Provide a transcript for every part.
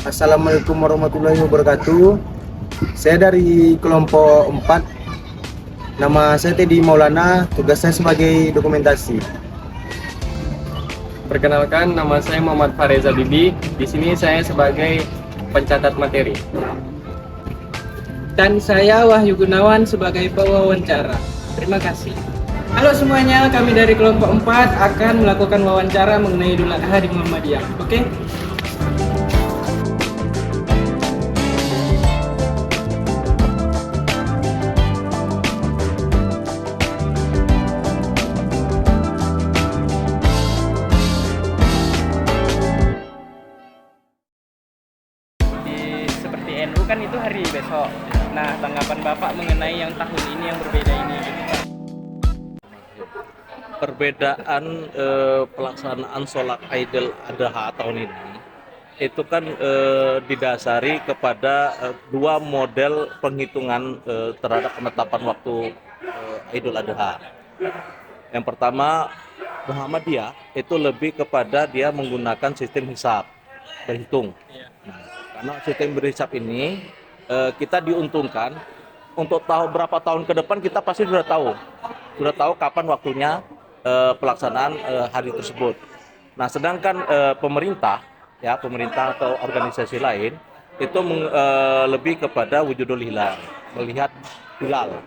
Assalamualaikum warahmatullahi wabarakatuh. Saya dari kelompok 4. Nama saya Teddy Maulana, tugas saya sebagai dokumentasi. Perkenalkan, nama saya Muhammad Fareza Bibi. Di sini saya sebagai pencatat materi. Dan saya Wahyu Gunawan sebagai pewawancara. Terima kasih. Halo semuanya, kami dari kelompok 4 akan melakukan wawancara mengenai Idul Adha di Muhammadiyah. Oke? Seperti NU kan itu hari besok. Nah, tanggapan Bapak mengenai yang tahun ini yang berbeda ini gitu, Pak. Perbedaan pelaksanaan sholat Idul Adha tahun ini itu kan didasari kepada dua model penghitungan terhadap penetapan waktu Idul Adha. Yang pertama, Muhammadiyah itu lebih kepada dia menggunakan sistem hisab berhitung. Nah, karena sistem berhisab ini kita diuntungkan untuk tahu berapa tahun ke depan kita pasti sudah tahu kapan waktunya pelaksanaan hari tersebut. Nah, sedangkan pemerintah atau organisasi lain itu lebih kepada wujudul hilal, melihat hilal.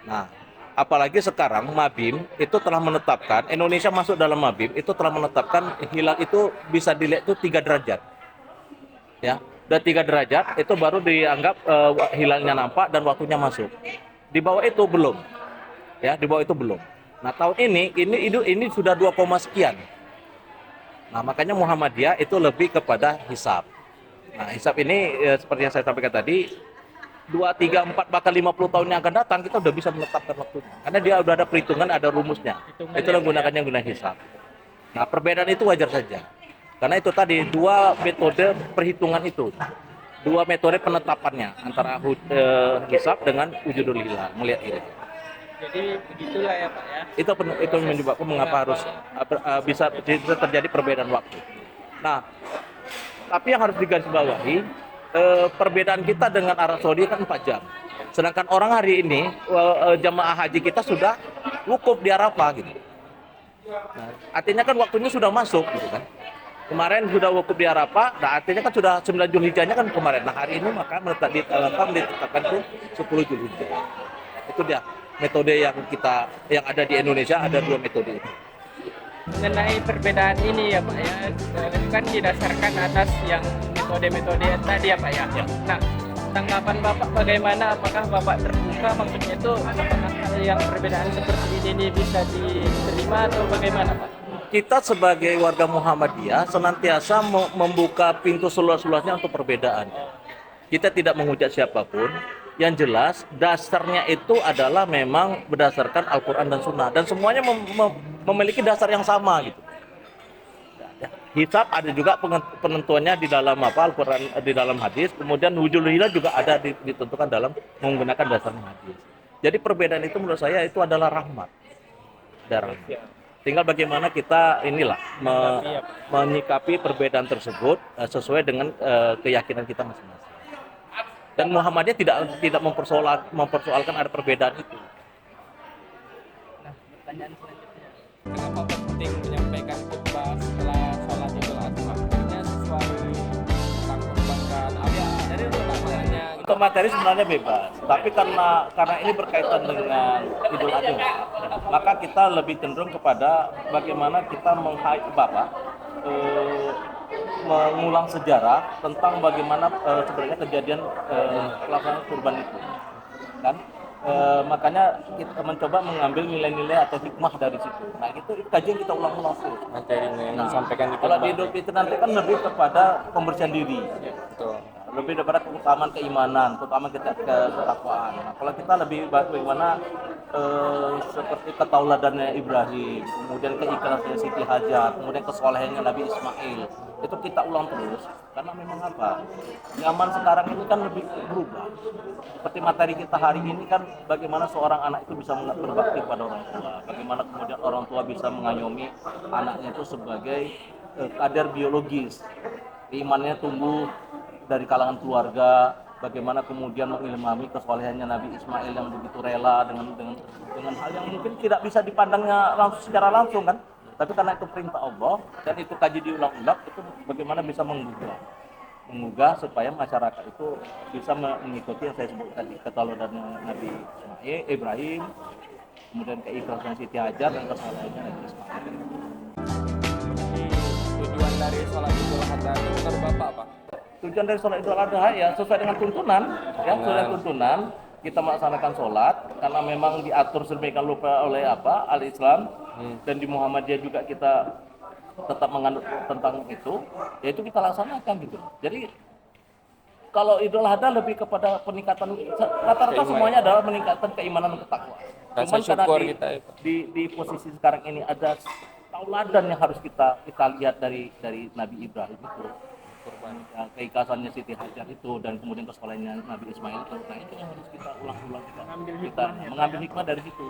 Nah, apalagi sekarang Mabim itu telah menetapkan, Indonesia masuk dalam Mabim itu telah menetapkan hilal itu bisa dilihat itu 3 derajat. Ya, dan 3 derajat itu baru dianggap hilalnya nampak dan waktunya masuk. Di bawah itu belum. Ya, di bawah itu belum. Nah, tahun ini sudah 2, sekian. Nah, makanya Muhammadiyah itu lebih kepada hisab. Nah, hisab ini seperti yang saya sampaikan tadi, 2, 3, 4 bahkan 50 tahun yang akan datang kita udah bisa menetapkan waktunya. Karena dia udah ada perhitungan, ada rumusnya. Itulah yang guna hisab. Nah, perbedaan itu wajar saja. Karena itu tadi dua metode perhitungan itu. Dua metode penetapannya antara hisab dengan wujudul hilal, melihat hilal. Jadi begitulah ya, Pak ya. Itu menyebabkan mengapa harus bisa terjadi perbedaan waktu. Nah, tapi yang harus digarisbawahi, perbedaan kita dengan Arab Saudi kan 4 jam. Sedangkan orang hari ini jamaah haji kita sudah wukuf di Arafah gitu. Nah, artinya kan waktunya sudah masuk gitu kan. Kemarin sudah wukuf di Arafah, nah artinya kan sudah 9 Zulhijjahnya kan kemarin. Nah, hari ini maka ditetapkan itu 10 Zulhijjah. Itu dia metode yang ada di Indonesia, ada 2 metode itu. Mengenai perbedaan ini ya Pak ya, itu kan didasarkan atas yang metode-metode tadi ya Pak ya. Ya. Nah, tanggapan Bapak bagaimana? Apakah Bapak terbuka, maksudnya itu apakah hal yang perbedaan seperti ini bisa diterima atau bagaimana Pak? Kita sebagai warga Muhammadiyah senantiasa membuka pintu seluas-luasnya untuk perbedaan. Kita tidak menghujat siapapun. Yang jelas dasarnya itu adalah memang berdasarkan Al-Quran dan Sunnah. Dan semuanya memiliki dasar yang sama gitu. Hisab ada juga penentuannya di dalam Al-Quran, di dalam hadis. Kemudian wujudul hilal juga ada ditentukan dalam menggunakan dasar hadis. Jadi perbedaan itu menurut saya itu adalah rahmat. Tinggal bagaimana kita menyikapi perbedaan tersebut sesuai dengan keyakinan kita masing-masing. Dan Muhammadiyah tidak mempersoalkan ada perbedaan itu. Nah, pertanyaan selanjutnya, kenapa penting menyampaikan khutbah setelah sholat Idul Adha? Maksudnya sesuai tentang kurbankan apa? Jadi maknanya Untuk materi sebenarnya bebas, tapi karena ini berkaitan dengan Idul Adha, maka kita lebih cenderung kepada bagaimana kita mengulang sejarah tentang bagaimana sebenarnya kejadian pelaksanaan kurban itu, kan? Makanya kita mencoba mengambil nilai-nilai atau hikmah dari situ. Nah, itu kajian kita ulang-ulang terus. Materinya yang Nah, disampaikan di kalau di Idul Fitri nanti kan lebih kepada pembersihan diri. Ya, betul. Lebih daripada keutamaan keimanan, keutamaan ketakwaan. Nah, kalau kita lebih bagaimana seperti ketauladannya Ibrahim, kemudian keikhlasannya Siti Hajar, kemudian kesolehannya Nabi Ismail, itu kita ulang terus. Karena memang zaman sekarang ini kan lebih berubah. Seperti materi kita hari ini kan bagaimana seorang anak itu bisa berbakti pada orang tua, bagaimana kemudian orang tua bisa mengayomi anaknya itu sebagai kadar biologis, keimanannya tumbuh dari kalangan keluarga, bagaimana kemudian mengilmami kesolehannya Nabi Ismail yang begitu rela dengan hal yang mungkin tidak bisa dipandangnya secara langsung kan, tapi karena itu perintah Allah dan itu kaji diulang-ulang, itu bagaimana bisa menggugah supaya masyarakat itu bisa mengikuti yang saya sebut tadi, keteladanan Nabi Ibrahim, kemudian keikhlasan Siti Hajar dan kesolehannya Nabi Ismail. Tujuan dari sholat Idul Adha itu menurut Bapak apa? Tujuan dari sholat Idul Adha ya sesuai dengan tuntunan, ya sesuai dengan tuntunan kita melaksanakan sholat karena memang diatur sedemikian rupa oleh al-Islam dan di Muhammadiyah juga kita tetap menganut tentang itu, yaitu kita laksanakan gitu. Jadi kalau Idul Adha lebih kepada peningkatan, rata-rata semuanya adalah meningkatkan keimanan dan ketakwaan. Rasa syukur kita itu. Di posisi sekarang ini ada tauladan yang harus kita lihat dari Nabi Ibrahim itu, ya, keikhlasannya Siti Hajar itu dan kemudian kesolehannya Nabi Ismail itu, nah itu yang harus kita ulang-ulang, kita mengambil hikmah dari situ,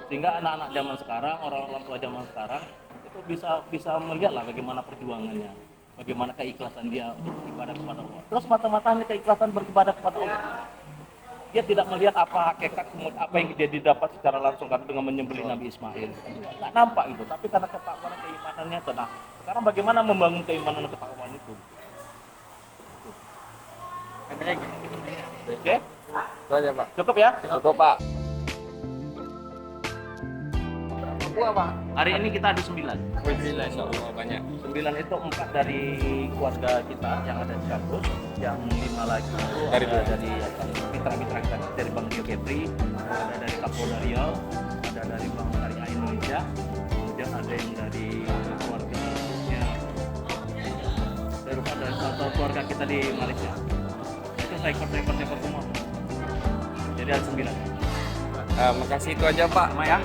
sehingga anak-anak zaman sekarang, orang-orang tua zaman sekarang itu bisa melihat lah bagaimana perjuangannya, bagaimana keikhlasan dia untuk beribadah kepada Allah. Terus mata-mata hanya keikhlasan beribadah kepada Allah. Dia tidak melihat apa hakikat apa yang dia didapat secara langsung kan dengan menyembelih Nabi Ismail. Nggak nampak itu, tapi karena ketakwaan keimanannya tenang. Sekarang bagaimana membangun keimanan dan ketakwaan itu? Oke? Itu aja Pak. Cukup ya? Cukup Pak. Pak. Hari ini kita ada 9. Alhamdulillah, insya Allah banyak. 9 itu 4 dari keluarga kita yang ada di kampus, yang 5 lagi itu Dari ada dari mitra-mitra kita, dari Bank Rio Kepri, ada dari Kapolda Riau, ada dari Bank Syariah Indonesia, kemudian ada yang dari keluarganya dari satu keluarga kita di Malaysia. Itu ekor semua. Jadi ada 9. Makasih itu aja Pak. Sama ya.